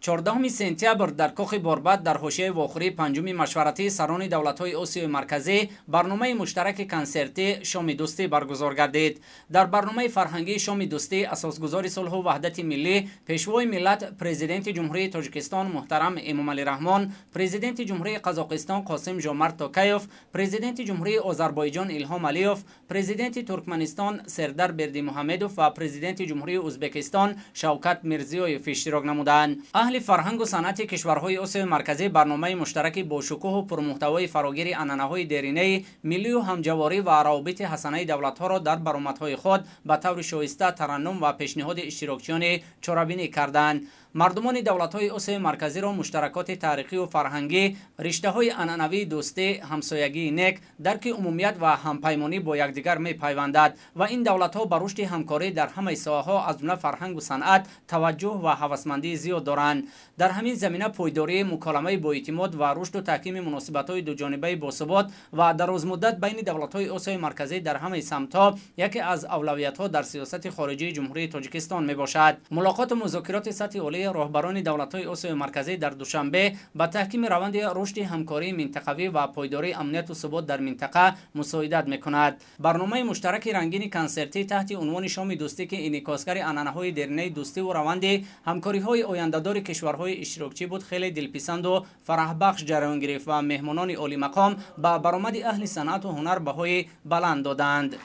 14 سپتامبر در کاخ باربد در حوشه‌ی واخوری پنجم مشورتی سران دولت‌های آسیای مرکزی برنامه مشترک کنسرتی شام دوستی برگزار گردید. در برنامه فرهنگی شام دوستی اساسگزار صلح و وحدت ملی، پیشوای ملت پرزیدنت جمهوری تاجیکستان محترم امامعلی رحمان، پرزیدنت جمهوری قزاقستان قاسم جومرت توکایف، پرزیدنت جمهوری آذربایجان ایلهام علیوف، پرزیدنت ترکمنستان سردار بردیمحمدوف و پرزیدنت جمهوری ازبکستان شوکت میرزیویف اشتراک نمودند. اهل فرهنگ و صنعت کشورهای آسیای مرکزی برنامه مشترک با شکوه و پرمحتوای فراگیر عنعنه‌های دیرینه ملی و همجواری و روابط حسنه دولت‌ها را در برآمدهای خود به طور شایسته ترنم و پیشنهاد اشتراکچیان چاره‌بینی کردند. مردمان دولت‌های آسیای مرکزی را مشترکات تاریخی و فرهنگی، رشته‌های عنعنوی دوستی، همسایگی نیک، درک عمومیت و همپیمانی با یکدیگر می‌پیوندد و این دولت‌ها به رشد همکاری در همه ساحه‌ها از جمله فرهنگ و صنعت توجه و هوسمندی زیاد دارند. در همین زمینه پایداری مکالمه با اعتماد و رشد و تحکیم مناسبت‌های دوجانبه باثبات و درازمدت بین دولت‌های آسیای مرکزی در همه سمت‌ها یکی از اولویت‌ها در سیاست خارجی جمهوری تاجیکستان میباشد. ملاقات و مذاکرات سطحی عالی راهبران دولت‌های آسیای مرکزی در دوشنبه با تحکیم روند رشد همکاری منطقوی و پایداری امنیت و ثبات در منطقه مساعدت می‌کند. برنامه مشترک رنگین کنسرتی تحت عنوان شام دوستی که انعکاسگر عنعنه‌های دیرینه دوستی و روند همکاری‌های آینده‌دار کشورهای اشتراکچی بود خیلی دلپسند و فرح بخش جریان گرفت و مهمانان عالی مقام با برآمد اهل صنعت و هنر بهای بلند دادند.